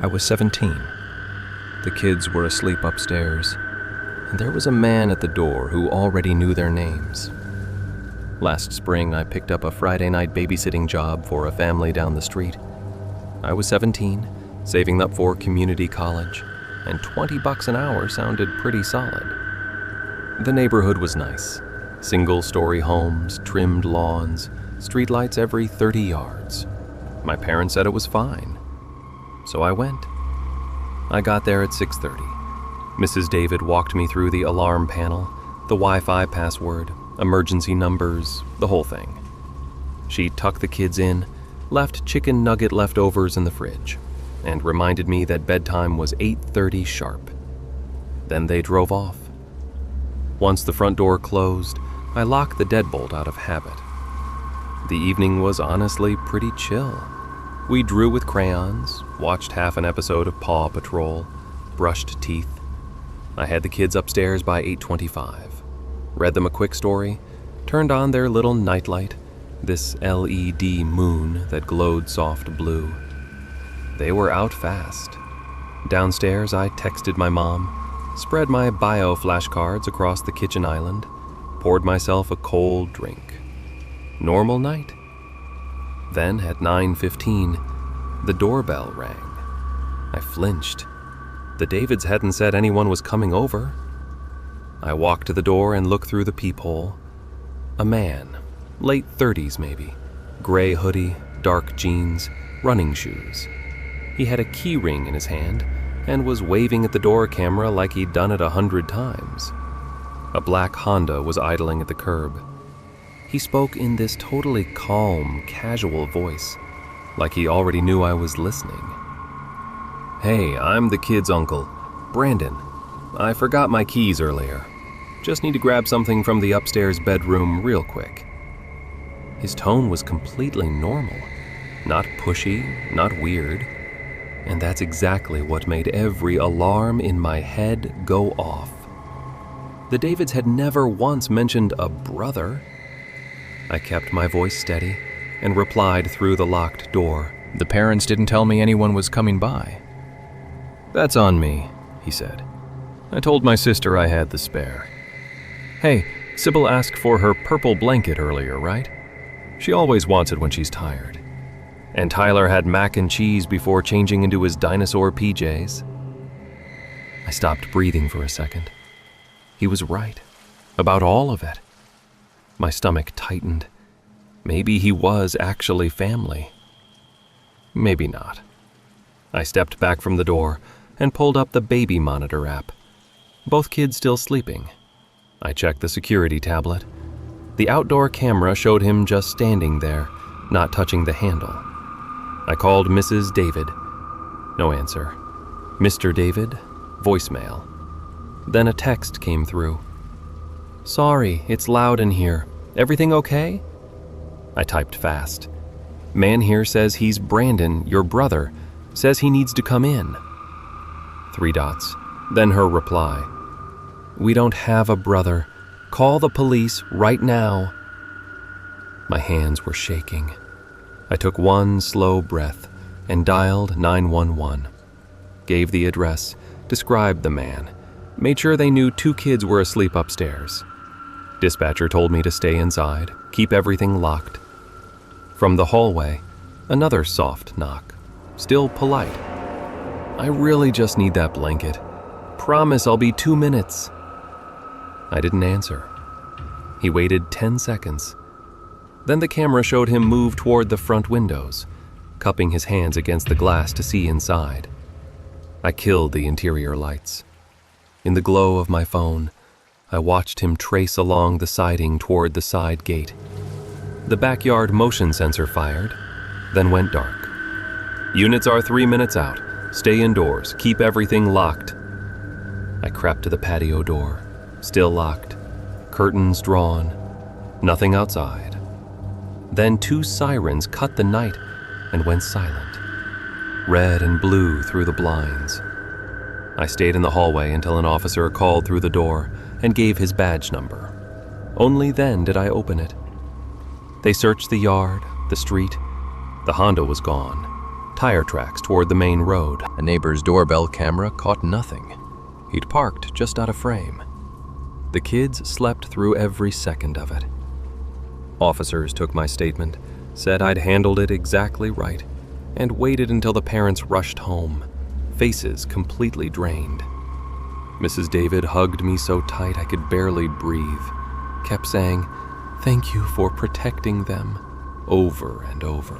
I was 17. The kids were asleep upstairs, and there was a man at the door who already knew their names. Last spring, I picked up a Friday night babysitting job for a family down the street. I was 17, saving up for community college, and $20 an hour sounded pretty solid. The neighborhood was nice. Single-story homes, trimmed lawns, streetlights every 30 yards. My parents said it was fine. So I went. I got there at 6:30. Mrs. David walked me through the alarm panel, the Wi-Fi password, emergency numbers, the whole thing. She tucked the kids in, left chicken nugget leftovers in the fridge, and reminded me that bedtime was 8:30 sharp. Then they drove off. Once the front door closed, I locked the deadbolt out of habit. The evening was honestly pretty chill. We drew with crayons, watched half an episode of Paw Patrol, brushed teeth. I had the kids upstairs by 8:25, read them a quick story, turned on their little nightlight, this LED moon that glowed soft blue. They were out fast. Downstairs, I texted my mom, spread my bio flashcards across the kitchen island, poured myself a cold drink. Normal night. Then at 9:15, the doorbell rang. I flinched. The Davids hadn't said anyone was coming over. I walked to the door and looked through the peephole. A man, late 30s maybe, gray hoodie, dark jeans, running shoes. He had a key ring in his hand and was waving at the door camera like he'd done it 100 times. A black Honda was idling at the curb. He spoke in this totally calm, casual voice, like he already knew I was listening. "Hey, I'm the kid's uncle, Brandon. I forgot my keys earlier. Just need to grab something from the upstairs bedroom real quick." His tone was completely normal, not pushy, not weird, and that's exactly what made every alarm in my head go off. The Davids had never once mentioned a brother. I kept my voice steady and replied through the locked door. "The parents didn't tell me anyone was coming by." "That's on me," he said. "I told my sister I had the spare." "Hey, Sybil asked for her purple blanket earlier, right? She always wants it when she's tired. And Tyler had mac and cheese before changing into his dinosaur PJs." I stopped breathing for a second. He was right, about all of it. My stomach tightened. Maybe he was actually family. Maybe not. I stepped back from the door and pulled up the baby monitor app. Both kids still sleeping. I checked the security tablet. The outdoor camera showed him just standing there, not touching the handle. I called Mrs. David. No answer. Mr. David, voicemail. Then a text came through. "Sorry, it's loud in here. Everything okay?" I typed fast. "Man here says he's Brandon, your brother. Says he needs to come in." 3 dots. Then her reply. "We don't have a brother. Call the police right now." My hands were shaking. I took one slow breath and dialed 911. Gave the address, described the man, made sure they knew 2 kids were asleep upstairs. Dispatcher told me to stay inside, keep everything locked. From the hallway, another soft knock, still polite. "I really just need that blanket. Promise I'll be 2 minutes." I didn't answer. He waited 10 seconds. Then the camera showed him move toward the front windows, cupping his hands against the glass to see inside. I killed the interior lights. In the glow of my phone, I watched him trace along the siding toward the side gate. The backyard motion sensor fired, then went dark. "Units are 3 minutes out. Stay indoors. Keep everything locked." I crept to the patio door, still locked. Curtains drawn. Nothing outside. Then 2 sirens cut the night and went silent. Red and blue through the blinds. I stayed in the hallway until an officer called through the door and gave his badge number. Only then did I open it. They searched the yard, the street. The Honda was gone. tire tracks toward the main road. A neighbor's doorbell camera caught nothing. He'd parked just out of frame. The kids slept through every second of it. Officers took my statement, said I'd handled it exactly right, and waited until the parents rushed home, faces completely drained. Mrs. David hugged me so tight I could barely breathe, kept saying, "Thank you for protecting them," over and over.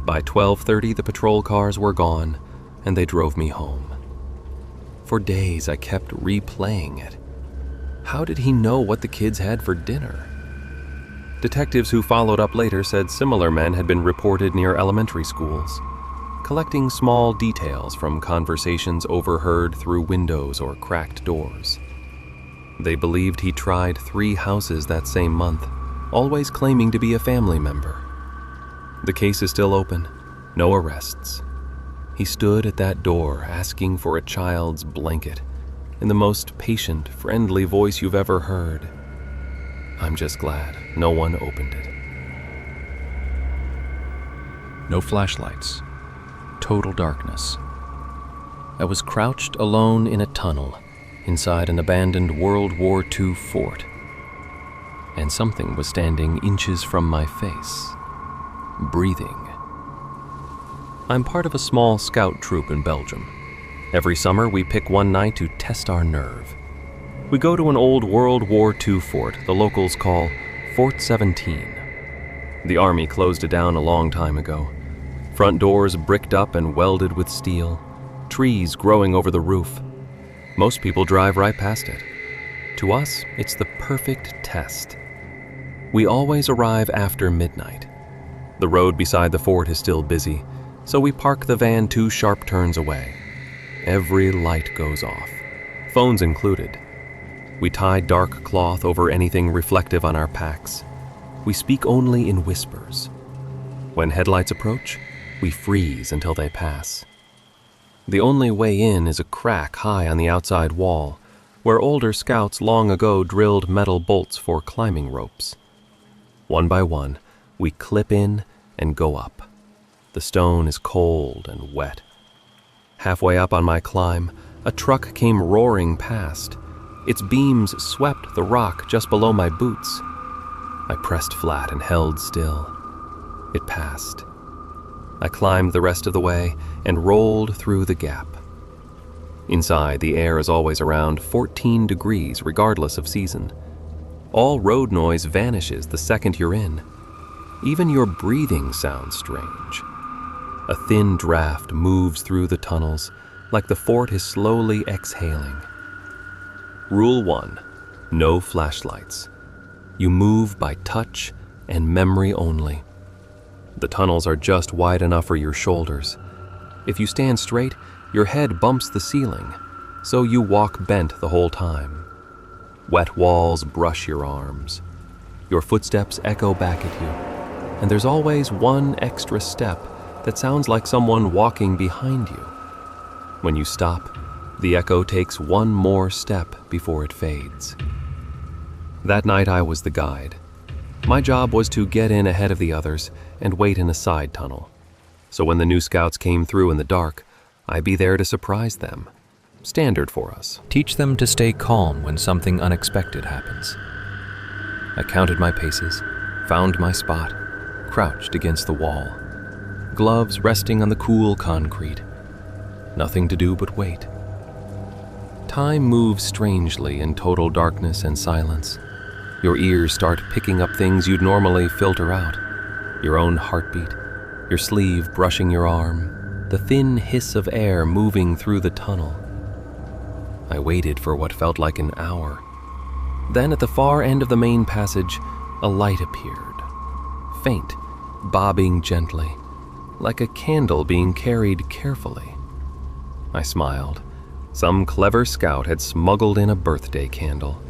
By 12:30, the patrol cars were gone, and they drove me home. For days, I kept replaying it. How did he know what the kids had for dinner? Detectives who followed up later said similar men had been reported near elementary schools, collecting small details from conversations overheard through windows or cracked doors. They believed he tried 3 houses that same month, always claiming to be a family member. The case is still open, no arrests. He stood at that door asking for a child's blanket in the most patient, friendly voice you've ever heard. I'm just glad no one opened it. No flashlights. Total darkness. I was crouched alone in a tunnel inside an abandoned World War II fort, and something was standing inches from my face, breathing. I'm part of a small scout troop in Belgium. Every summer, we pick one night to test our nerve. We go to an old World War II fort the locals call Fort 17. The Army closed it down a long time ago. Front doors bricked up and welded with steel, trees growing over the roof. Most people drive right past it. To us, it's the perfect test. We always arrive after midnight. The road beside the fort is still busy, so we park the van 2 sharp turns away. Every light goes off, phones included. We tie dark cloth over anything reflective on our packs. We speak only in whispers. When headlights approach, we freeze until they pass. The only way in is a crack high on the outside wall, where older scouts long ago drilled metal bolts for climbing ropes. One by one, we clip in and go up. The stone is cold and wet. Halfway up on my climb, a truck came roaring past. Its beams swept the rock just below my boots. I pressed flat and held still. It passed. I climbed the rest of the way and rolled through the gap. Inside, the air is always around 14 degrees regardless of season. All road noise vanishes the second you're in. Even your breathing sounds strange. A thin draft moves through the tunnels like the fort is slowly exhaling. Rule 1. No flashlights. You move by touch and memory only. The tunnels are just wide enough for your shoulders. If you stand straight, your head bumps the ceiling, so you walk bent the whole time. Wet walls brush your arms. Your footsteps echo back at you, and there's always one extra step that sounds like someone walking behind you. When you stop, the echo takes one more step before it fades. That night I was the guide. My job was to get in ahead of the others and wait in a side tunnel. So when the new scouts came through in the dark, I'd be there to surprise them. Standard for us. Teach them to stay calm when something unexpected happens. I counted my paces, found my spot, crouched against the wall. Gloves resting on the cool concrete. Nothing to do but wait. Time moves strangely in total darkness and silence. Your ears start picking up things you'd normally filter out. Your own heartbeat, your sleeve brushing your arm, the thin hiss of air moving through the tunnel. I waited for what felt like an hour. Then at the far end of the main passage, a light appeared. Faint, bobbing gently, like a candle being carried carefully. I smiled. Some clever scout had smuggled in a birthday candle.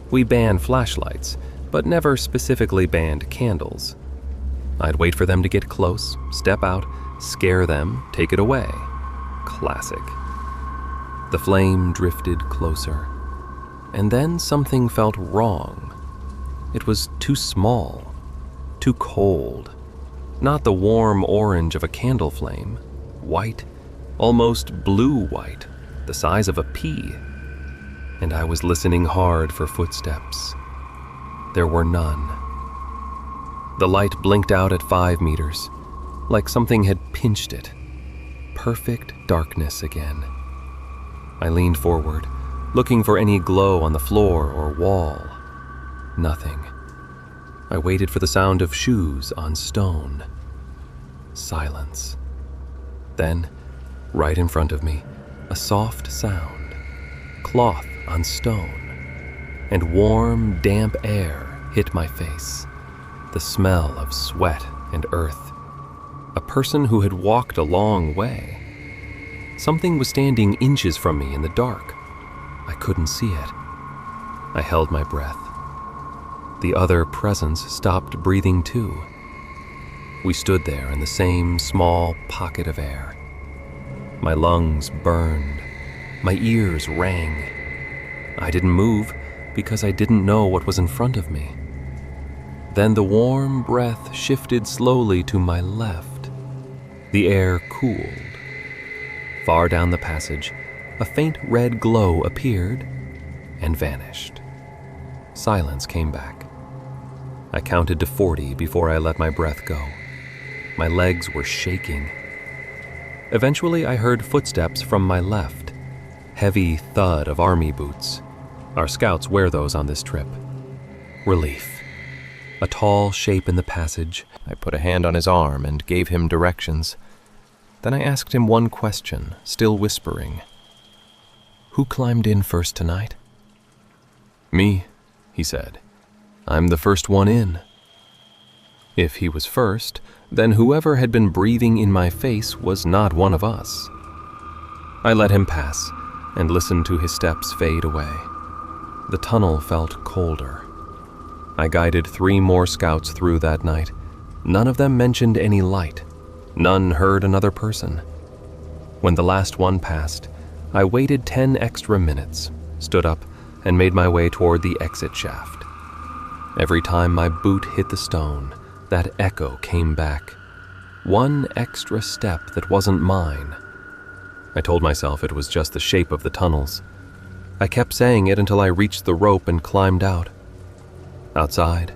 We banned flashlights, but never specifically banned candles. I'd wait for them to get close, step out, scare them, take it away. Classic. The flame drifted closer, and then something felt wrong. It was too small, too cold. Not the warm orange of a candle flame, white, almost blue-white, the size of a pea. And I was listening hard for footsteps. There were none. The light blinked out at 5 meters, like something had pinched it. Perfect darkness again. I leaned forward, looking for any glow on the floor or wall. Nothing. I waited for the sound of shoes on stone. Silence. Then, right in front of me, a soft sound. Cloth on stone. And warm, damp air hit my face. The smell of sweat and earth. A person who had walked a long way. Something was standing inches from me in the dark. I couldn't see it. I held my breath. The other presence stopped breathing too. We stood there in the same small pocket of air. My lungs burned. My ears rang. I didn't move because I didn't know what was in front of me. Then the warm breath shifted slowly to my left. The air cooled. Far down the passage, a faint red glow appeared and vanished. Silence came back. I counted to 40 before I let my breath go. My legs were shaking. Eventually, I heard footsteps from my left. Heavy thud of army boots. Our scouts wear those on this trip. Relief. A tall shape in the passage. I put a hand on his arm and gave him directions. Then I asked him one question, still whispering. "Who climbed in first tonight?" "Me," he said. "I'm the first one in." If he was first, then whoever had been breathing in my face was not one of us. I let him pass and listened to his steps fade away. The tunnel felt colder. I guided 3 more scouts through that night. None of them mentioned any light. None heard another person. When the last one passed, I waited 10 extra minutes, stood up, and made my way toward the exit shaft. Every time my boot hit the stone, that echo came back. One extra step that wasn't mine. I told myself it was just the shape of the tunnels. I kept saying it until I reached the rope and climbed out. Outside,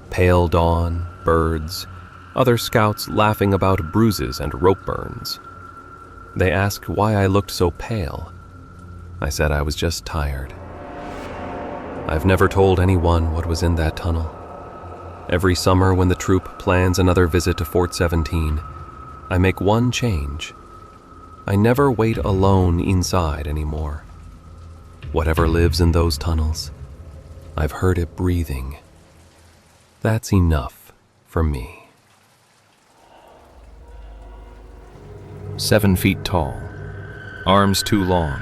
pale dawn, birds, other scouts laughing about bruises and rope burns. They asked why I looked so pale. I said I was just tired. I've never told anyone what was in that tunnel. Every summer when the troop plans another visit to Fort 17, I make one change. I never wait alone inside anymore. Whatever lives in those tunnels, I've heard it breathing. That's enough for me. 7 feet tall, arms too long,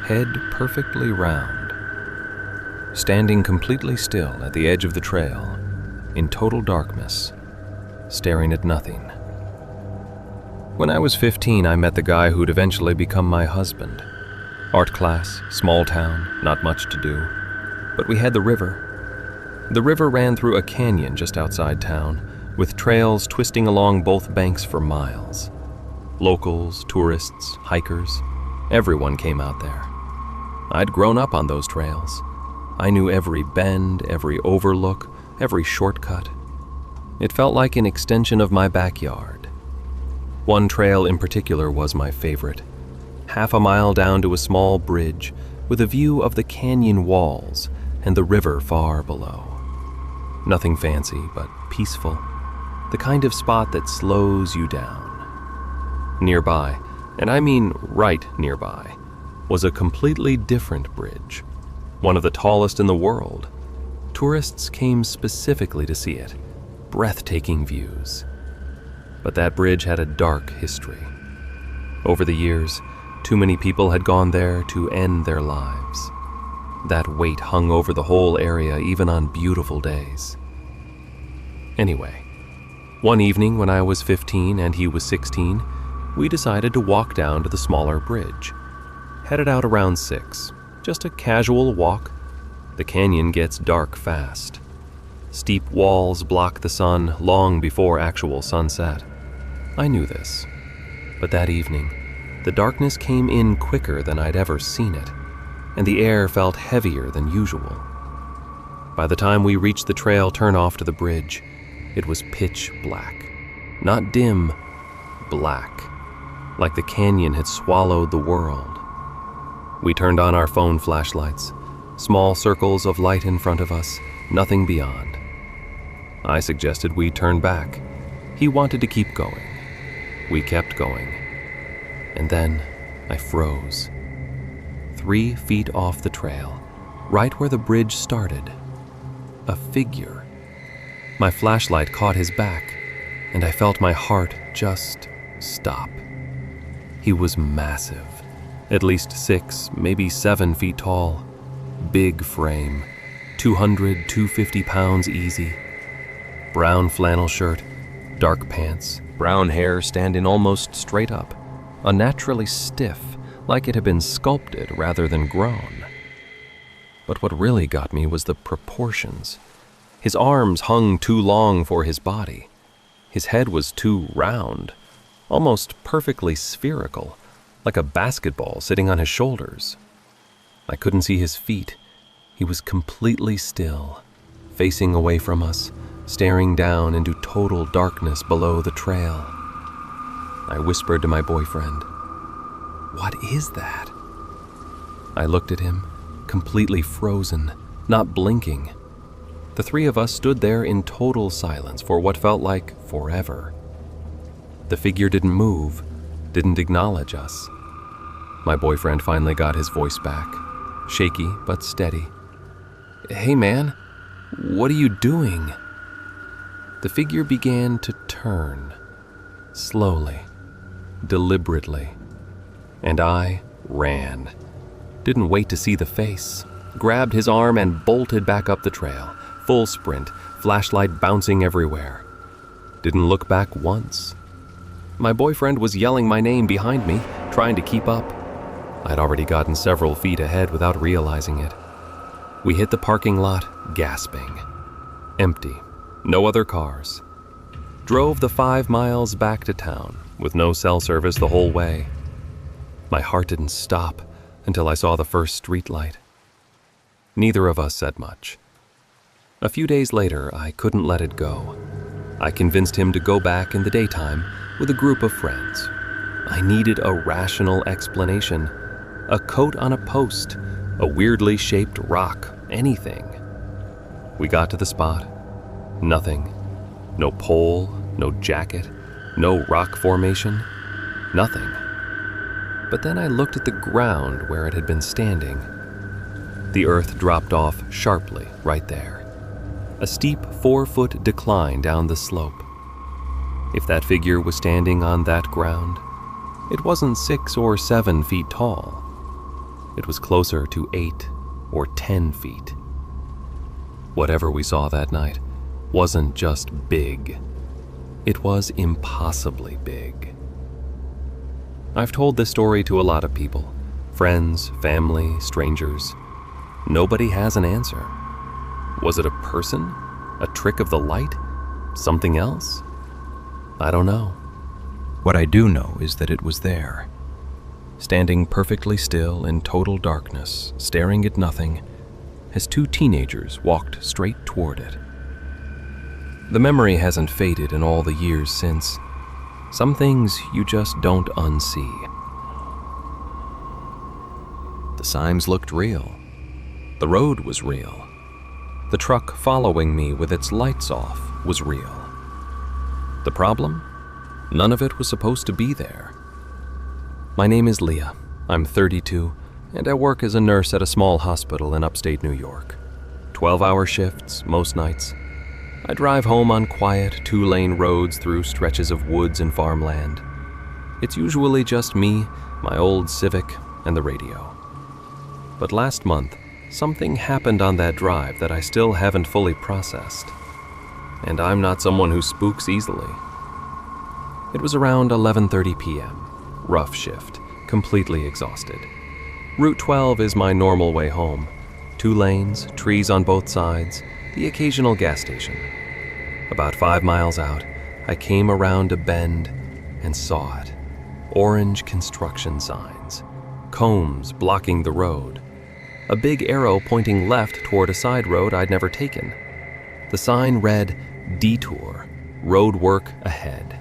head perfectly round. Standing completely still at the edge of the trail, in total darkness, staring at nothing. When I was 15, I met the guy who'd eventually become my husband. Art class, small town, not much to do. But we had the river. The river ran through a canyon just outside town, with trails twisting along both banks for miles. Locals, tourists, hikers, everyone came out there. I'd grown up on those trails. I knew every bend, every overlook, every shortcut. It felt like an extension of my backyard. One trail in particular was my favorite. Half a mile down to a small bridge with a view of the canyon walls and the river far below. Nothing fancy, but peaceful. The kind of spot that slows you down. Nearby, and I mean right nearby, was a completely different bridge. One of the tallest in the world. Tourists came specifically to see it. Breathtaking views. But that bridge had a dark history. Over the years, too many people had gone there to end their lives. That weight hung over the whole area even on beautiful days. Anyway, one evening when I was 15 and he was 16, we decided to walk down to the smaller bridge. Headed out around 6, just a casual walk. The canyon gets dark fast. Steep walls block the sun long before actual sunset. I knew this, but that evening, the darkness came in quicker than I'd ever seen it, and the air felt heavier than usual. By the time we reached the trail turnoff to the bridge, it was pitch black. Not dim, black, like the canyon had swallowed the world. We turned on our phone flashlights, small circles of light in front of us, nothing beyond. I suggested we turn back. He wanted to keep going. We kept going. And then I froze. 3 feet off the trail, right where the bridge started. A figure. My flashlight caught his back, and I felt my heart just stop. He was massive, at least 6, maybe 7 feet tall. Big frame, 200, 250 pounds easy. Brown flannel shirt, dark pants, brown hair standing almost straight up, unnaturally stiff, like it had been sculpted rather than grown. But what really got me was the proportions. His arms hung too long for his body. His head was too round, almost perfectly spherical, like a basketball sitting on his shoulders. I couldn't see his feet. He was completely still, facing away from us, staring down into total darkness below the trail. I whispered to my boyfriend, "What is that?" I looked at him, completely frozen, not blinking. The 3 of us stood there in total silence for what felt like forever. The figure didn't move, didn't acknowledge us. My boyfriend finally got his voice back, shaky but steady. "Hey man, what are you doing?" The figure began to turn, slowly, deliberately, and I ran. Didn't wait to see the face, grabbed his arm and bolted back up the trail, full sprint, flashlight bouncing everywhere. Didn't look back once. My boyfriend was yelling my name behind me, trying to keep up. I'd already gotten several feet ahead without realizing it. We hit the parking lot, gasping. Empty. No other cars. Drove the 5 miles back to town, with no cell service the whole way. My heart didn't stop until I saw the first street light. Neither of us said much. A few days later, I couldn't let it go. I convinced him to go back in the daytime with a group of friends. I needed a rational explanation. A coat on a post, a weirdly shaped rock, anything. We got to the spot. Nothing. No pole, no jacket, no rock formation, nothing. But then I looked at the ground where it had been standing. The earth dropped off sharply right there. A steep 4-foot decline down the slope. If that figure was standing on that ground, it wasn't 6 or 7 feet tall. It was closer to 8 or 10 feet. Whatever we saw that night wasn't just big. It was impossibly big. I've told this story to a lot of people, friends, family, strangers. Nobody has an answer. Was it a person? A trick of the light? Something else? I don't know. What I do know is that it was there. Standing perfectly still in total darkness, staring at nothing, as 2 teenagers walked straight toward it. The memory hasn't faded in all the years since. Some things you just don't unsee. The signs looked real. The road was real. The truck following me with its lights off was real. The problem? None of it was supposed to be there. My name is Leah. I'm 32, and I work as a nurse at a small hospital in upstate New York. 12-hour shifts most nights. I drive home on quiet 2-lane roads through stretches of woods and farmland. It's usually just me, my old Civic, and the radio. But last month, something happened on that drive that I still haven't fully processed. And I'm not someone who spooks easily. It was around 11:30 p.m., rough shift, completely exhausted. Route 12 is my normal way home. 2 lanes, trees on both sides, the occasional gas station. About 5 miles out, I came around a bend and saw it. Orange construction signs, cones blocking the road, a big arrow pointing left toward a side road I'd never taken. The sign read, "Detour, road work ahead."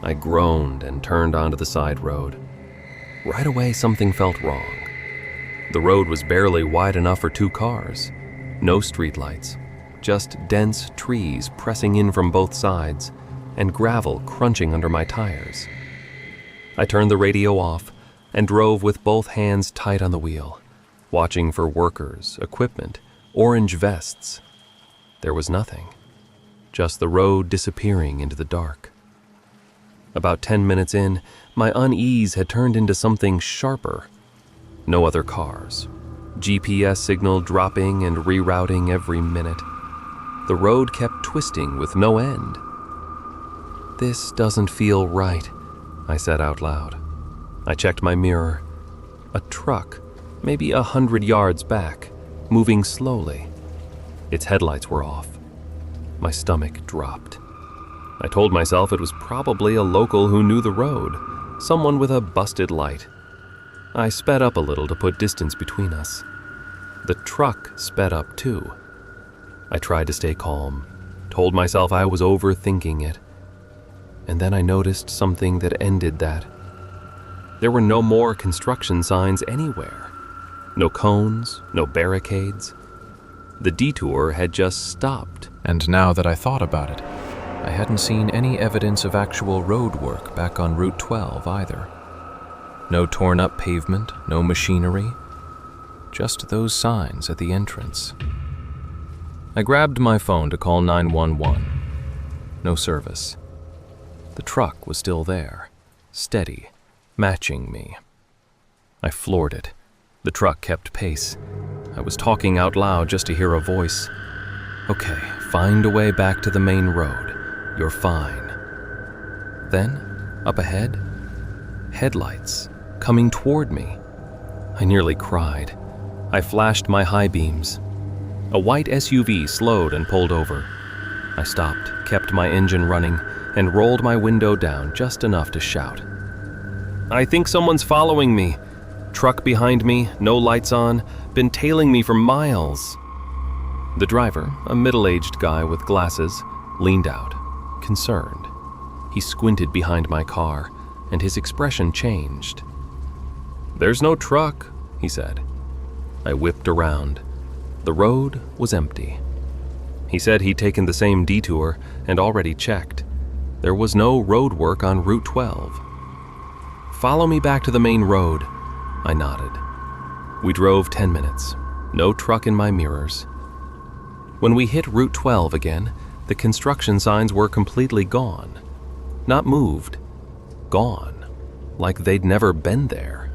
I groaned and turned onto the side road. Right away, something felt wrong. The road was barely wide enough for 2 cars. No streetlights, just dense trees pressing in from both sides and gravel crunching under my tires. I turned the radio off and drove with both hands tight on the wheel, watching for workers, equipment, orange vests. There was nothing, just the road disappearing into the dark. About 10 minutes in, my unease had turned into something sharper. No other cars. GPS signal dropping and rerouting every minute. The road kept twisting with no end. "This doesn't feel right," I said out loud. I checked my mirror. A truck, maybe 100 yards back, moving slowly. Its headlights were off. My stomach dropped. I told myself it was probably a local who knew the road, someone with a busted light. I sped up a little to put distance between us. The truck sped up too. I tried to stay calm, told myself I was overthinking it. And then I noticed something that ended that. There were no more construction signs anywhere. No cones, no barricades. The detour had just stopped. And now that I thought about it, I hadn't seen any evidence of actual road work back on Route 12 either. No torn up pavement, no machinery, just those signs at the entrance. I grabbed my phone to call 911. No service. The truck was still there, steady, matching me. I floored it. The truck kept pace. I was talking out loud just to hear a voice. "Okay, find a way back to the main road. You're fine." Then, up ahead, headlights coming toward me. I nearly cried. I flashed my high beams. A white SUV slowed and pulled over. I stopped, kept my engine running, and rolled my window down just enough to shout. "I think someone's following me. Truck behind me, no lights on, been tailing me for miles." The driver, a middle-aged guy with glasses, leaned out, concerned. He squinted behind my car, and his expression changed. "There's no truck," he said. I whipped around. The road was empty. He said he'd taken the same detour and already checked. There was no road work on Route 12. "Follow me back to the main road," I nodded. We drove 10 minutes. No truck in my mirrors. When we hit Route 12 again, the construction signs were completely gone. Not moved. Gone. Like they'd never been there.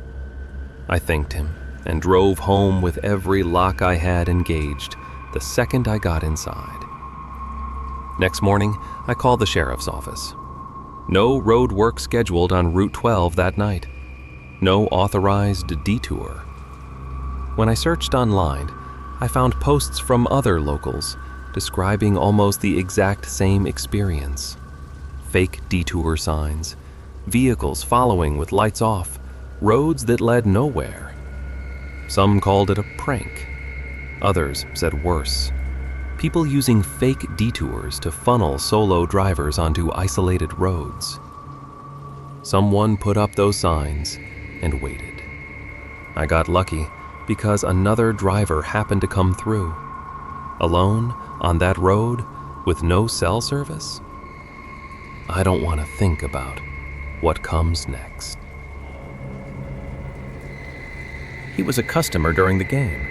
I thanked him and drove home with every lock I had engaged the second I got inside. Next morning, I called the sheriff's office. No road work scheduled on Route 12 that night. No authorized detour. When I searched online, I found posts from other locals describing almost the exact same experience. Fake detour signs, vehicles following with lights off, roads that led nowhere. Some called it a prank. Others said worse. People using fake detours to funnel solo drivers onto isolated roads. Someone put up those signs and waited. I got lucky because another driver happened to come through. Alone on that road with no cell service? I don't want to think about what comes next. He was a customer during the game.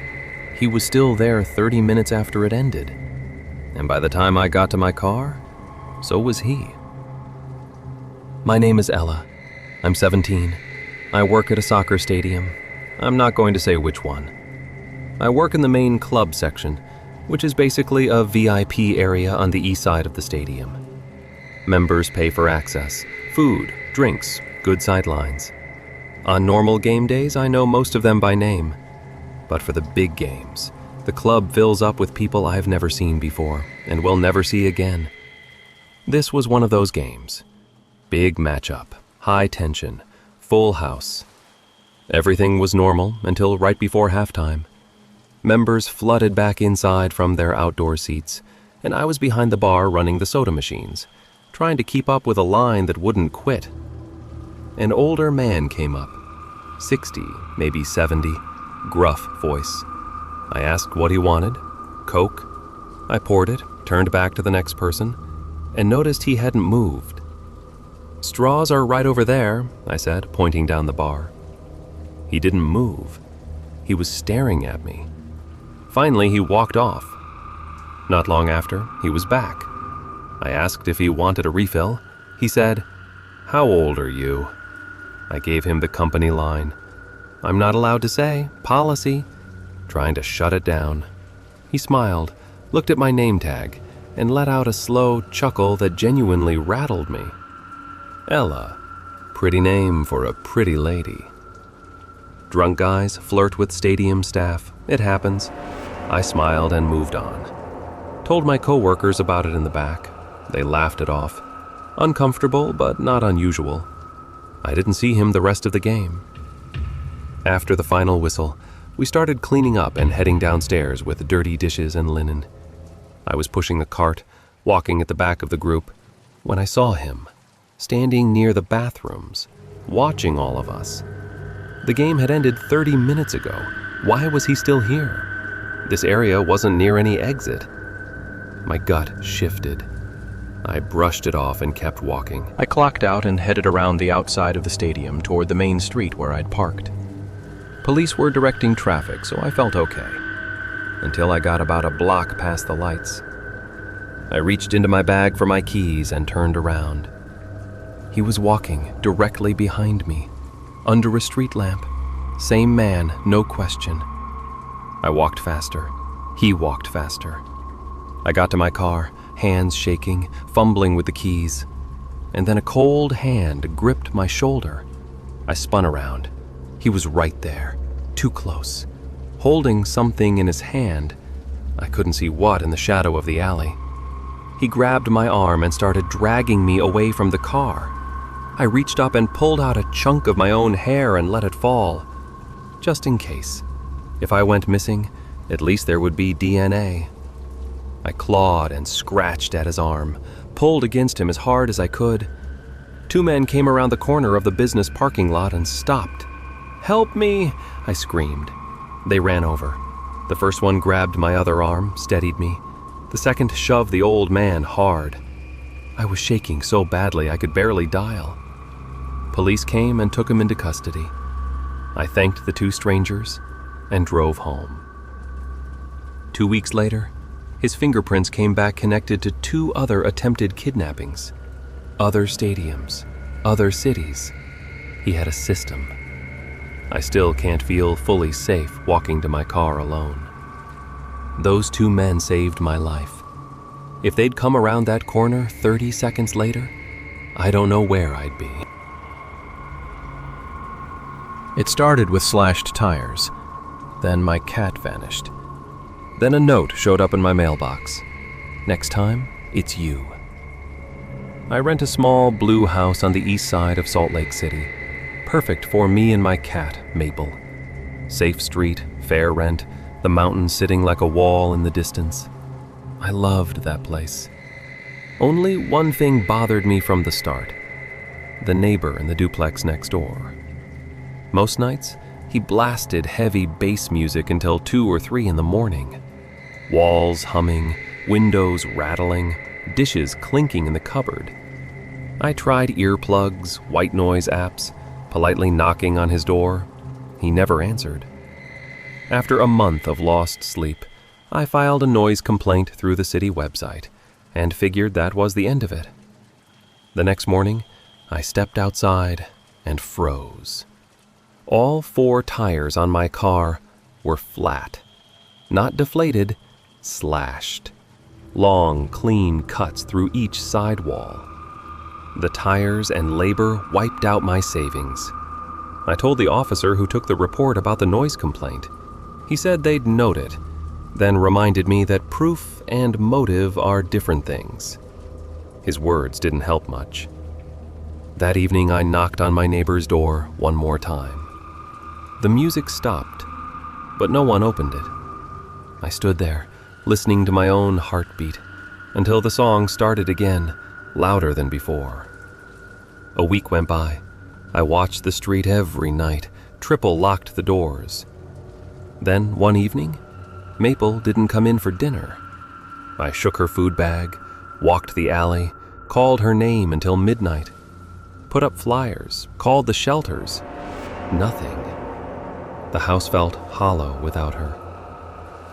He was still there 30 minutes after it ended. And by the time I got to my car, so was he. My name is Ella. I'm 17. I work at a soccer stadium. I'm not going to say which one. I work in the main club section, which is basically a VIP area on the east side of the stadium. Members pay for access, food, drinks, good sidelines. On normal game days, I know most of them by name. But for the big games, The club fills up with people I've never seen before and will never see again. This was one of those games. Big matchup, high tension, full house. Everything was normal until right before halftime. Members flooded back inside from their outdoor seats, and I was behind the bar running the soda machines, trying to keep up with a line that wouldn't quit. An older man came up, 60, maybe 70, gruff voice. I asked what he wanted. Coke. I poured it, turned back to the next person, and noticed he hadn't moved. "Straws are right over there," I said, pointing down the bar. He didn't move. He was staring at me. Finally, he walked off. Not long after, he was back. I asked if he wanted a refill. He said, "How old are you?" I gave him the company line. "I'm not allowed to say. Policy." Trying to shut it down. He smiled, looked at my name tag, and let out a slow chuckle that genuinely rattled me. Ella. Pretty name for a pretty lady. Drunk guys flirt with stadium staff. It happens. I smiled and moved on. Told my coworkers about it in the back. They laughed it off. Uncomfortable, but not unusual. I didn't see him the rest of the game. After the final whistle, we started cleaning up and heading downstairs with dirty dishes and linen. I was pushing the cart, walking at the back of the group, when I saw him, standing near the bathrooms, watching all of us. The game had ended 30 minutes ago. Why was he still here? This area wasn't near any exit. My gut shifted. I brushed it off and kept walking. I clocked out and headed around the outside of the stadium toward the main street where I'd parked. Police were directing traffic, so I felt okay. Until I got about a block past the lights. I reached into my bag for my keys and turned around. He was walking directly behind me, under a street lamp. Same man, no question. I walked faster. He walked faster. I got to my car, hands shaking, fumbling with the keys. And then a cold hand gripped my shoulder. I spun around. He was right there, too close, holding something in his hand. I couldn't see what in the shadow of the alley. He grabbed my arm and started dragging me away from the car. I reached up and pulled out a chunk of my own hair and let it fall, just in case. If I went missing, at least there would be DNA. I clawed and scratched at his arm, pulled against him as hard as I could. 2 men came around the corner of the business parking lot and stopped. "Help me!" I screamed. They ran over. The first one grabbed my other arm, steadied me. The second shoved the old man hard. I was shaking so badly I could barely dial. Police came and took him into custody. I thanked the 2 strangers and drove home. 2 weeks later, his fingerprints came back connected to 2 other attempted kidnappings. Other stadiums, other cities. He had a system. I still can't feel fully safe walking to my car alone. Those 2 men saved my life. If they'd come around that corner 30 seconds later, I don't know where I'd be. It started with slashed tires. Then my cat vanished. Then a note showed up in my mailbox. Next time, it's you. I rent a small blue house on the east side of Salt Lake City. Perfect for me and my cat, Maple. Safe street, fair rent, the mountains sitting like a wall in the distance. I loved that place. Only one thing bothered me from the start. The neighbor in the duplex next door. Most nights, he blasted heavy bass music until 2 or 3 in the morning. Walls humming, windows rattling, dishes clinking in the cupboard. I tried earplugs, white noise apps, politely knocking on his door. He never answered. After a month of lost sleep, I filed a noise complaint through the city website and figured that was the end of it. The next morning, I stepped outside and froze. All 4 tires on my car were flat. Not deflated, slashed. Long, clean cuts through each sidewall. The tires and labor wiped out my savings. I told the officer who took the report about the noise complaint. He said they'd note it. then reminded me that proof and motive are different things. His words didn't help much. That evening, I knocked on my neighbor's door one more time. The music stopped, but no one opened it. I stood there, listening to my own heartbeat, until the song started again, louder than before. A week went by. I watched the street every night, triple-locked the doors. Then, one evening, Maple didn't come in for dinner. I shook her food bag, walked the alley, called her name until midnight, put up flyers, called the shelters. Nothing. The house felt hollow without her.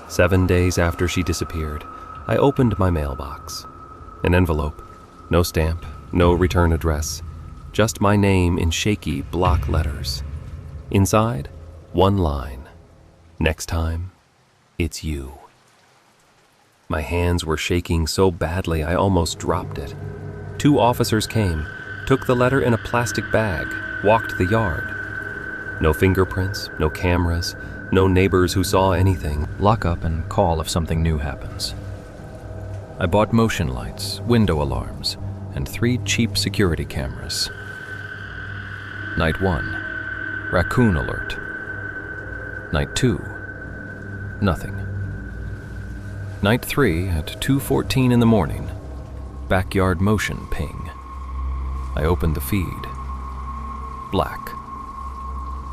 7 days after she disappeared, I opened my mailbox. An envelope, no stamp, no return address, just my name in shaky block letters. Inside, one line. Next time, it's you. My hands were shaking so badly I almost dropped it. 2 officers came, took the letter in a plastic bag, walked the yard. No fingerprints, no cameras, no neighbors who saw anything. Lock up and call if something new happens. I bought motion lights, window alarms, and 3 cheap security cameras. Night 1, raccoon alert. Night 2, nothing. Night 3 at 2:14 in the morning, backyard motion ping. I opened the feed. Black.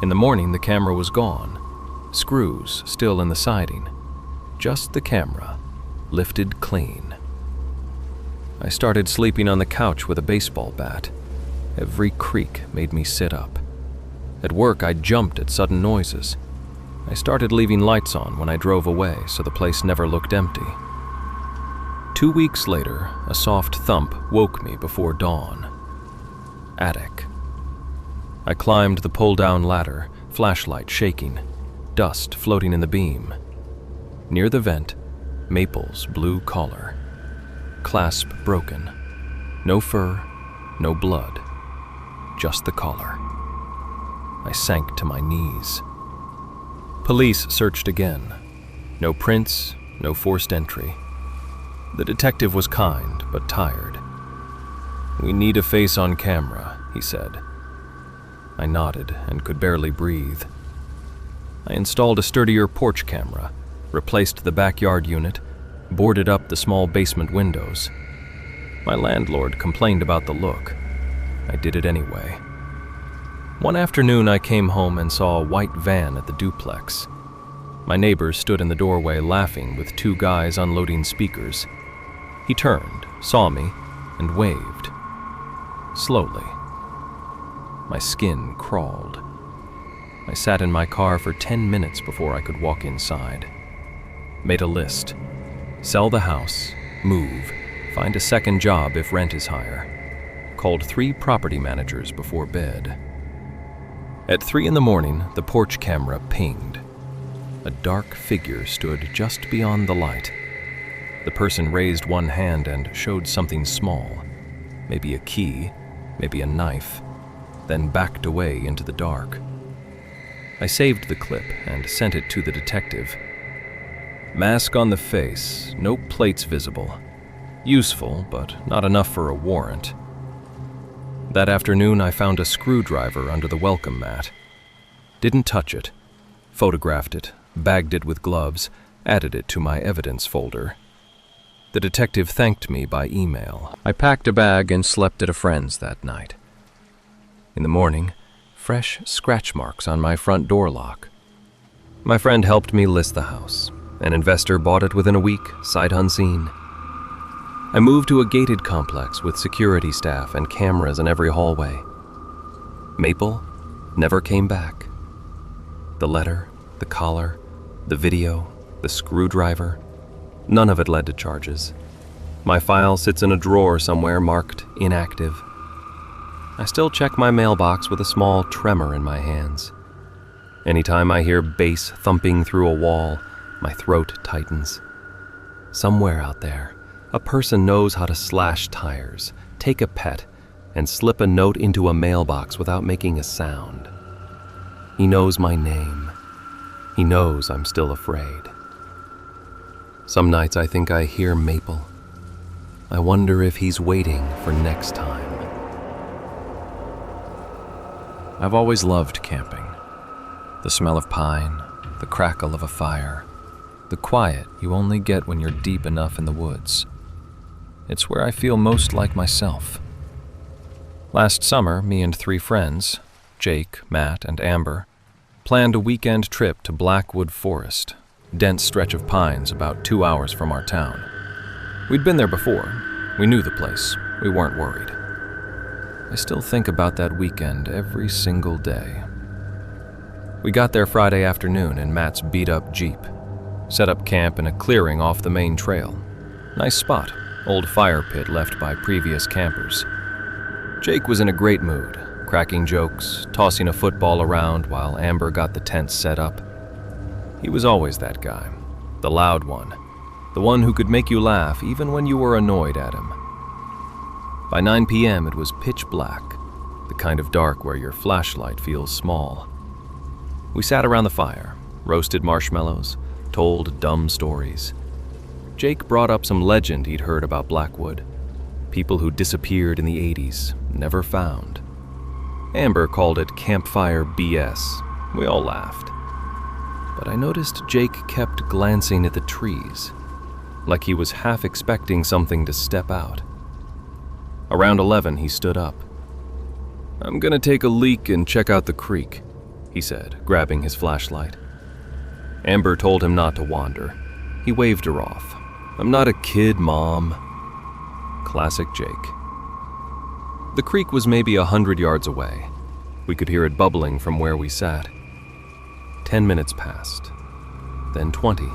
In the morning, the camera was gone. Screws still in the siding. Just the camera, lifted clean. I started sleeping on the couch with a baseball bat. Every creak made me sit up. At work, I jumped at sudden noises. I started leaving lights on when I drove away so the place never looked empty. 2 weeks later, a soft thump woke me before dawn. Attic. I climbed the pull-down ladder, flashlight shaking, dust floating in the beam. Near the vent, Maple's blue collar. Clasp broken. No fur, no blood. Just the collar. I sank to my knees. Police searched again. No prints, no forced entry. The detective was kind, but tired. "We need a face on camera," he said. I nodded and could barely breathe. I installed a sturdier porch camera, replaced the backyard unit, boarded up the small basement windows. My landlord complained about the look. I did it anyway. One afternoon, I came home and saw a white van at the duplex. My neighbor stood in the doorway laughing with 2 guys unloading speakers. He turned, saw me, and waved. Slowly. My skin crawled. I sat in my car for 10 minutes before I could walk inside. Made a list. Sell the house, move, find a second job if rent is higher. Called 3 property managers before bed. At 3 in the morning, the porch camera pinged. A dark figure stood just beyond the light. The person raised one hand and showed something small, maybe a key, maybe a knife, then backed away into the dark. I saved the clip and sent it to the detective. Mask on the face, no plates visible. Useful, but not enough for a warrant. That afternoon, I found a screwdriver under the welcome mat. Didn't touch it. Photographed it, bagged it with gloves, added it to my evidence folder. The detective thanked me by email. I packed a bag and slept at a friend's that night. In the morning, fresh scratch marks on my front door lock. My friend helped me list the house. An investor bought it within a week, sight unseen. I moved to a gated complex with security staff and cameras in every hallway. Maple never came back. The letter, the collar, the video, the screwdriver, none of it led to charges. My file sits in a drawer somewhere marked inactive. I still check my mailbox with a small tremor in my hands. Anytime I hear bass thumping through a wall, my throat tightens. Somewhere out there, a person knows how to slash tires, take a pet, and slip a note into a mailbox without making a sound. He knows my name. He knows I'm still afraid. Some nights I think I hear Maple. I wonder if he's waiting for next time. I've always loved camping. The smell of pine, the crackle of a fire, the quiet you only get when you're deep enough in the woods. It's where I feel most like myself. Last summer, me and 3 friends, Jake, Matt, and Amber, planned a weekend trip to Blackwood Forest, a dense stretch of pines about 2 hours from our town. We'd been there before. We knew the place. We weren't worried. I still think about that weekend every single day. We got there Friday afternoon in Matt's beat-up Jeep, set up camp in a clearing off the main trail. Nice spot, old fire pit left by previous campers. Jake was in a great mood, cracking jokes, tossing a football around while Amber got the tent set up. He was always that guy, the loud one, the one who could make you laugh even when you were annoyed at him. By 9 p.m. it was pitch black, the kind of dark where your flashlight feels small. We sat around the fire, roasted marshmallows, told dumb stories. Jake brought up some legend he'd heard about Blackwood, people who disappeared in the 80s, never found. Amber called it campfire BS. We all laughed. But I noticed Jake kept glancing at the trees, like he was half expecting something to step out. Around 11, he stood up. "I'm gonna take a leak and check out the creek," he said, grabbing his flashlight. Amber told him not to wander. He waved her off. "I'm not a kid, Mom." Classic Jake. The creek was maybe 100 yards away. We could hear it bubbling from where we sat. 10 minutes passed, then 20.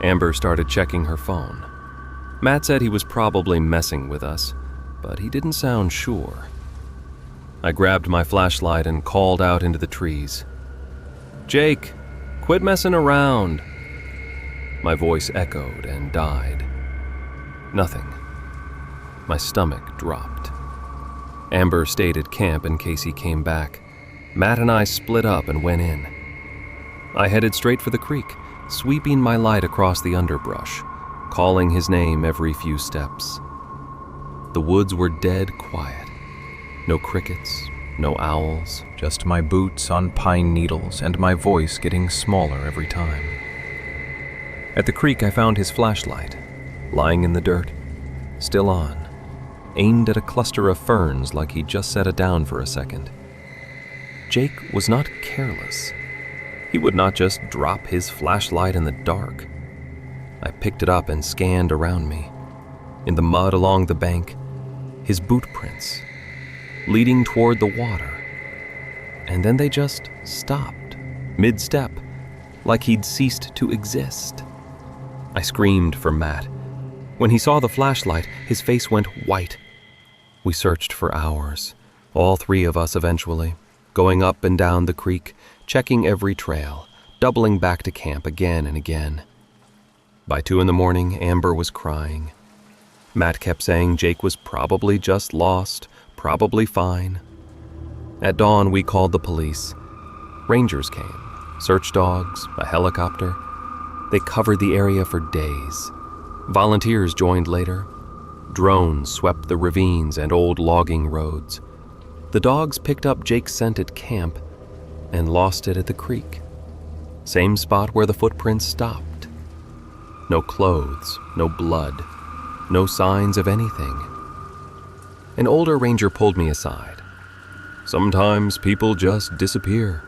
Amber started checking her phone. Matt said he was probably messing with us, but he didn't sound sure. I grabbed my flashlight and called out into the trees. "Jake, quit messing around." My voice echoed and died. Nothing. My stomach dropped. Amber stayed at camp in case he came back. Matt and I split up and went in. I headed straight for the creek, sweeping my light across the underbrush, calling his name every few steps. The woods were dead quiet. No crickets, no owls, just my boots on pine needles and my voice getting smaller every time. At the creek, I found his flashlight, lying in the dirt, still on, aimed at a cluster of ferns like he'd just set it down for a second. Jake was not careless. He would not just drop his flashlight in the dark. I picked it up and scanned around me. In the mud along the bank, his boot prints, leading toward the water. And then they just stopped, mid-step, like he'd ceased to exist. I screamed for Matt. When he saw the flashlight, his face went white. We searched for hours, all 3 of us eventually, going up and down the creek, checking every trail, doubling back to camp again and again. By 2 a.m, Amber was crying. Matt kept saying Jake was probably just lost, probably fine. At dawn, we called the police. Rangers came, search dogs, a helicopter. They covered the area for days. Volunteers joined later. Drones swept the ravines and old logging roads. The dogs picked up Jake's scent at camp and lost it at the creek. Same spot where the footprints stopped. No clothes, no blood, no signs of anything. An older ranger pulled me aside. "Sometimes people just disappear.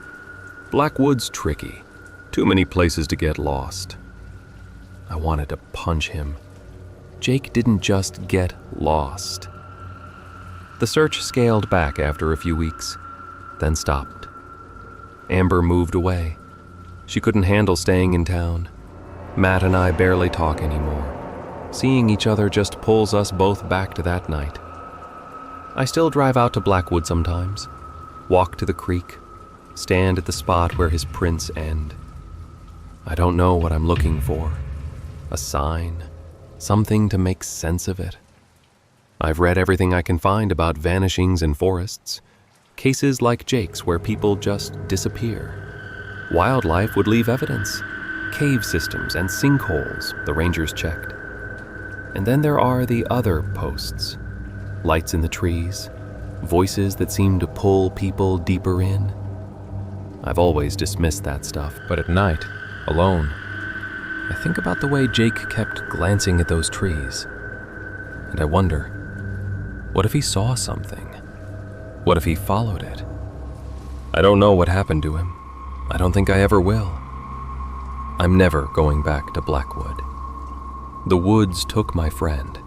Blackwood's tricky. Too many places to get lost." I wanted to punch him. Jake didn't just get lost. The search scaled back after a few weeks, then stopped. Amber moved away. She couldn't handle staying in town. Matt and I barely talk anymore. Seeing each other just pulls us both back to that night. I still drive out to Blackwood sometimes, walk to the creek, stand at the spot where his prints end. I don't know what I'm looking for. A sign, something to make sense of it. I've read everything I can find about vanishings in forests, cases like Jake's where people just disappear. Wildlife would leave evidence. cave systems and sinkholes the rangers checked. And then there are the other posts. Lights in the trees, voices that seem to pull people deeper in. I've always dismissed that stuff. But at night, alone, I think about the way Jake kept glancing at those trees. And I wonder, what if he saw something? What if he followed it? I don't know what happened to him. I don't think I ever will. I'm never going back to Blackwood. The woods took my friend.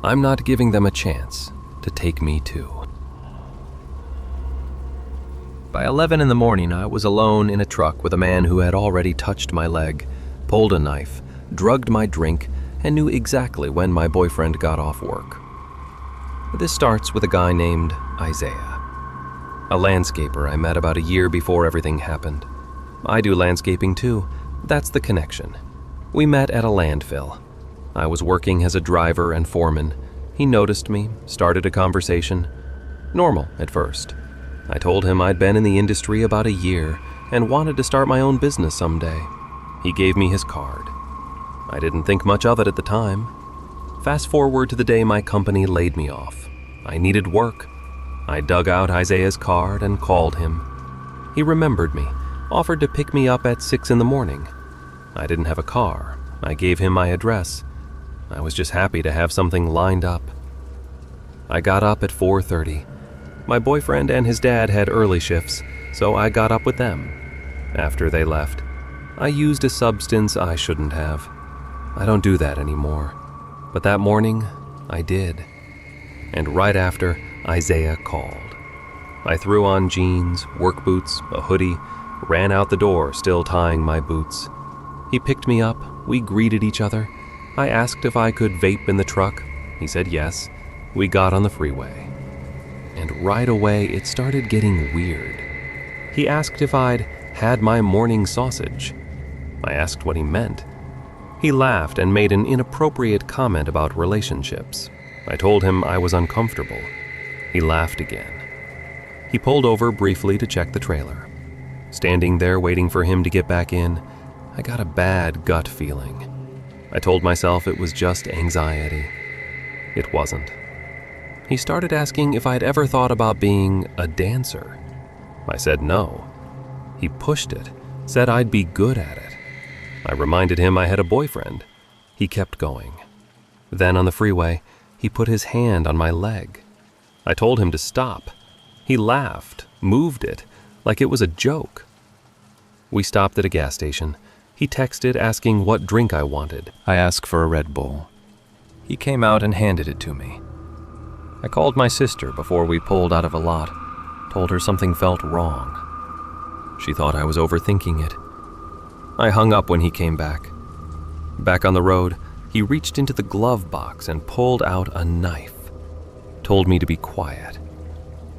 I'm not giving them a chance to take me too. By 11 in the morning, I was alone in a truck with a man who had already touched my leg, pulled a knife, drugged my drink, and knew exactly when my boyfriend got off work. This starts with a guy named Isaiah, a landscaper I met about a year before everything happened. I do landscaping too. That's the connection. We met at a landfill. I was working as a driver and foreman. He noticed me, started a conversation. Normal at first. I told him I'd been in the industry about a year and wanted to start my own business someday. He gave me his card. I didn't think much of it at the time. Fast forward to the day my company laid me off. I needed work. I dug out Isaiah's card and called him. He remembered me, offered to pick me up at 6 in the morning. I didn't have a car. I gave him my address. I was just happy to have something lined up. I got up at 4:30. My boyfriend and his dad had early shifts, so I got up with them. After they left, I used a substance I shouldn't have. I don't do that anymore. But that morning, I did. And right after, Isaiah called. I threw on jeans, work boots, a hoodie, ran out the door, still tying my boots. He picked me up, we greeted each other. I asked if I could vape in the truck. He said yes. We got on the freeway. And right away, it started getting weird. He asked if I'd had my morning sausage. I asked what he meant. He laughed and made an inappropriate comment about relationships. I told him I was uncomfortable. He laughed again. He pulled over briefly to check the trailer. Standing there waiting for him to get back in, I got a bad gut feeling. I told myself it was just anxiety. It wasn't. He started asking if I'd ever thought about being a dancer. I said no. He pushed it, said I'd be good at it. I reminded him I had a boyfriend. He kept going. Then on the freeway, he put his hand on my leg. I told him to stop. He laughed, moved it, like it was a joke. We stopped at a gas station. He texted asking what drink I wanted. I asked for a Red Bull. He came out and handed it to me. I called my sister before we pulled out of a lot, told her something felt wrong. She thought I was overthinking it. I hung up when he came back. Back on the road, he reached into the glove box and pulled out a knife. Told me to be quiet.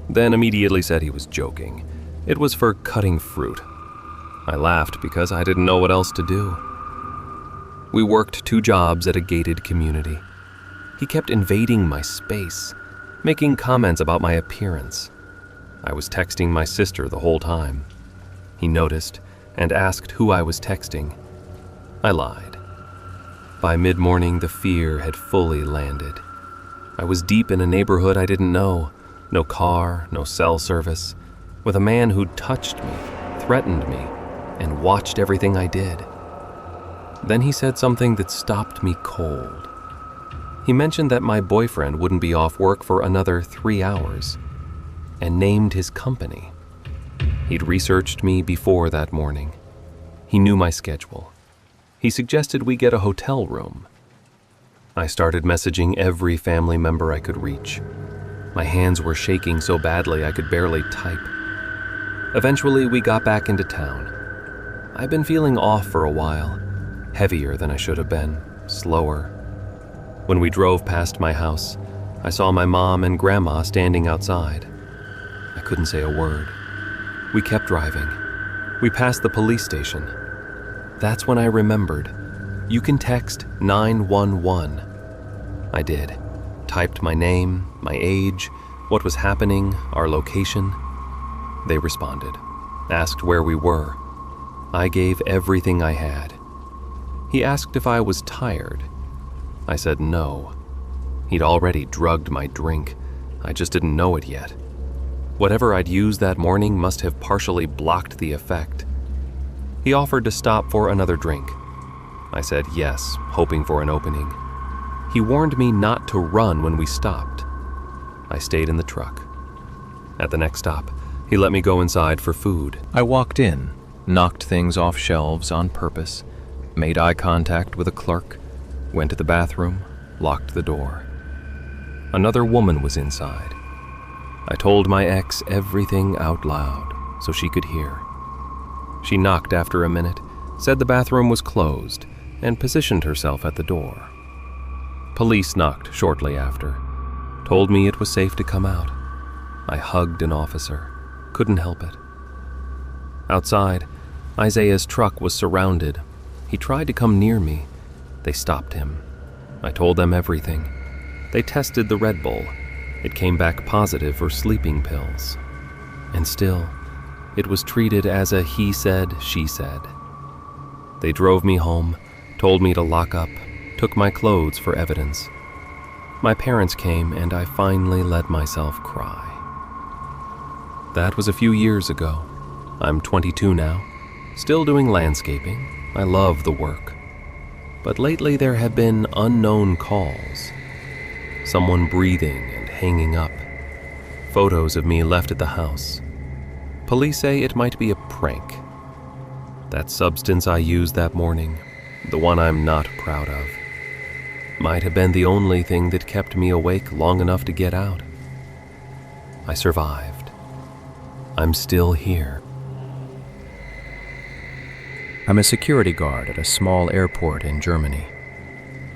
Then immediately said he was joking. It was for cutting fruit. I laughed because I didn't know what else to do. We worked 2 jobs at a gated community. He kept invading my space, making comments about my appearance. I was texting my sister the whole time. He noticed and asked who I was texting. I lied. By mid-morning, the fear had fully landed. I was deep in a neighborhood I didn't know. No car, no cell service, with a man who'd touched me, threatened me, and watched everything I did. Then he said something that stopped me cold. He mentioned that my boyfriend wouldn't be off work for another 3 hours, and named his company. He'd researched me before that morning. He knew my schedule. He suggested we get a hotel room. I started messaging every family member I could reach. My hands were shaking so badly I could barely type. Eventually, we got back into town. I'd been feeling off for a while, heavier than I should have been, slower. When we drove past my house, I saw my mom and grandma standing outside. I couldn't say a word. We kept driving. We passed the police station. That's when I remembered. You can text 911. I did. Typed my name, my age, what was happening, our location. They responded, asked where we were. I gave everything I had. He asked if I was tired. I said no. He'd already drugged my drink. I just didn't know it yet. Whatever I'd used that morning must have partially blocked the effect. He offered to stop for another drink. I said yes, hoping for an opening. He warned me not to run when we stopped. I stayed in the truck. At the next stop, he let me go inside for food. I walked in, knocked things off shelves on purpose, made eye contact with a clerk, went to the bathroom, locked the door. Another woman was inside. I told my ex everything out loud so she could hear. She knocked after a minute, said the bathroom was closed, and positioned herself at the door. Police knocked shortly after, told me it was safe to come out. I hugged an officer, couldn't help it. Outside, Isaiah's truck was surrounded. He tried to come near me. They stopped him. I told them everything. They tested the Red Bull. It came back positive for sleeping pills. And still, it was treated as a he said, she said. They drove me home, told me to lock up, took my clothes for evidence. My parents came and I finally let myself cry. That was a few years ago. I'm 22 now, still doing landscaping. I love the work. But lately there have been unknown calls. Someone breathing and hanging up. Photos of me left at the house. Police say it might be a prank. That substance I used that morning, the one I'm not proud of, might have been the only thing that kept me awake long enough to get out. I survived. I'm still here. I'm a security guard at a small airport in Germany.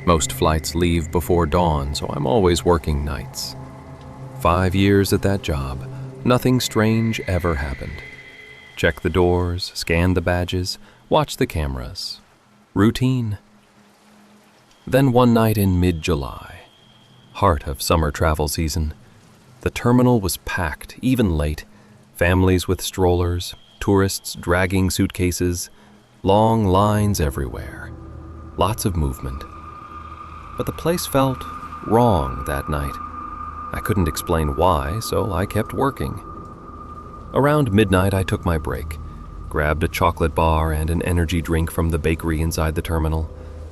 Most flights leave before dawn, so I'm always working nights. 5 years at that job, nothing strange ever happened. Check the doors, scan the badges, watch the cameras. Routine. Then one night in mid-July, heart of summer travel season, the terminal was packed, even late. Families with strollers, tourists dragging suitcases, long lines everywhere, lots of movement. But the place felt wrong that night. I couldn't explain why, so I kept working. Around midnight, I took my break, grabbed a chocolate bar and an energy drink from the bakery inside the terminal,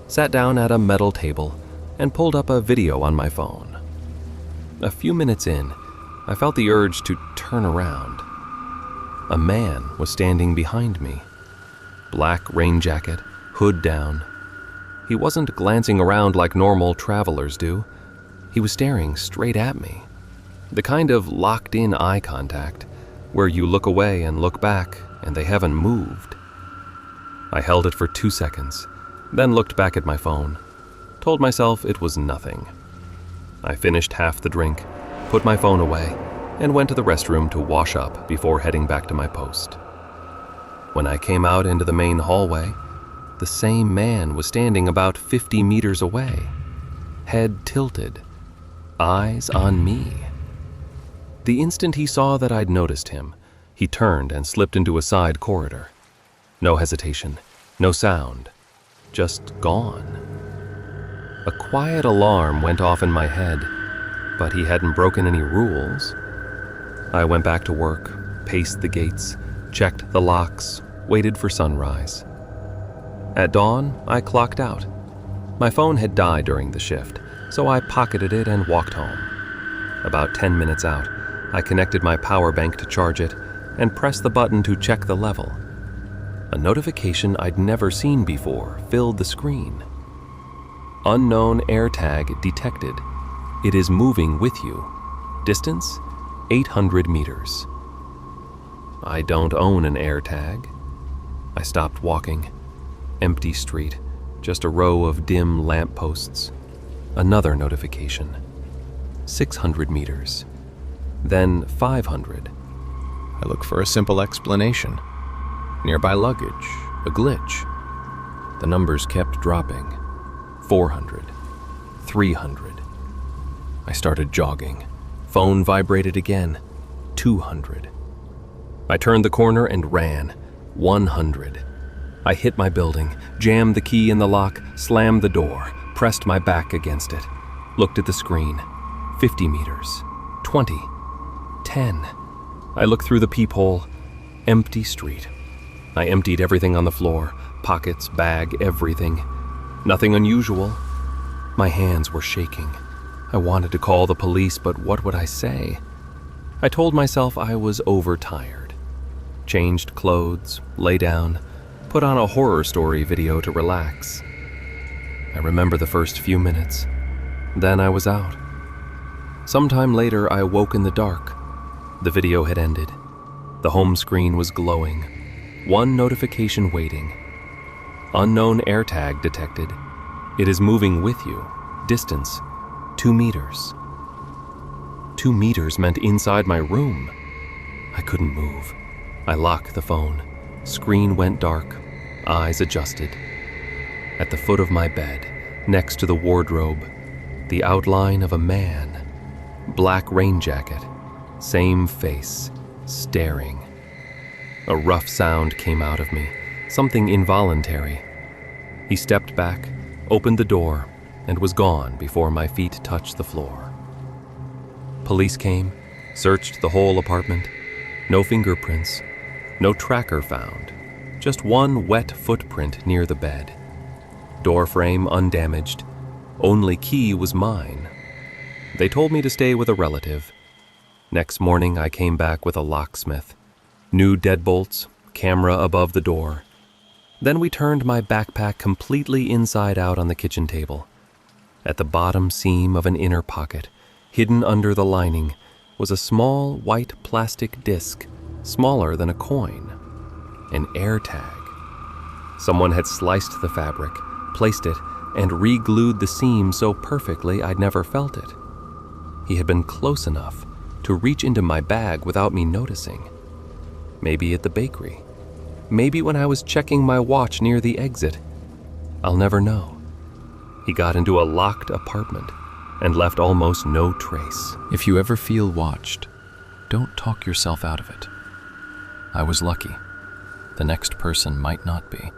sat down at a metal table, and pulled up a video on my phone. A few minutes in, I felt the urge to turn around. A man was standing behind me. Black rain jacket, hood down. He wasn't glancing around like normal travelers do. He was staring straight at me. The kind of locked-in eye contact where you look away and look back and they haven't moved. I held it for 2 seconds, then looked back at my phone, told myself it was nothing. I finished half the drink, put my phone away, and went to the restroom to wash up before heading back to my post. When I came out into the main hallway, the same man was standing about 50 meters away, head tilted, eyes on me. The instant he saw that I'd noticed him, he turned and slipped into a side corridor. No hesitation, no sound, just gone. A quiet alarm went off in my head, but he hadn't broken any rules. I went back to work, paced the gates, checked the locks, waited for sunrise. At dawn, I clocked out. My phone had died during the shift, so I pocketed it and walked home. About 10 minutes out, I connected my power bank to charge it and pressed the button to check the level. A notification I'd never seen before filled the screen. Unknown air tag detected. It is moving with you. Distance, 800 meters. I don't own an air tag. I stopped walking. Empty street, just a row of dim lampposts. Another notification. 600 meters. Then 500. I look for a simple explanation. Nearby luggage, a glitch. The numbers kept dropping. 400. 300. I started jogging. Phone vibrated again. 200. I turned the corner and ran. 100. I hit my building, jammed the key in the lock, slammed the door, pressed my back against it, looked at the screen. 50 meters, 20, 10. I looked through the peephole. Empty street. I emptied everything on the floor, pockets, bag, everything. Nothing unusual. My hands were shaking. I wanted to call the police, but what would I say? I told myself I was overtired. Changed clothes, lay down, put on a horror story video to relax. I remember the first few minutes. Then I was out. Sometime later, I awoke in the dark. The video had ended. The home screen was glowing. One notification waiting. Unknown AirTag detected. It is moving with you. Distance, 2 meters. 2 meters meant inside my room. I couldn't move. I locked the phone. Screen went dark. Eyes adjusted. At the foot of my bed, next to the wardrobe, the outline of a man. Black rain jacket. Same face. Staring. A rough sound came out of me. Something involuntary. He stepped back, opened the door, and was gone before my feet touched the floor. Police came, searched the whole apartment. No fingerprints, no tracker found, just one wet footprint near the bed. Door frame undamaged, only key was mine. They told me to stay with a relative. Next morning I came back with a locksmith. New deadbolts, camera above the door. Then we turned my backpack completely inside out on the kitchen table. At the bottom seam of an inner pocket, hidden under the lining, was a small white plastic disc, smaller than a coin. An AirTag. Someone had sliced the fabric, placed it, and re-glued the seam so perfectly I'd never felt it. He had been close enough to reach into my bag without me noticing. Maybe at the bakery. Maybe when I was checking my watch near the exit. I'll never know. He got into a locked apartment and left almost no trace. If you ever feel watched, don't talk yourself out of it. I was lucky. The next person might not be.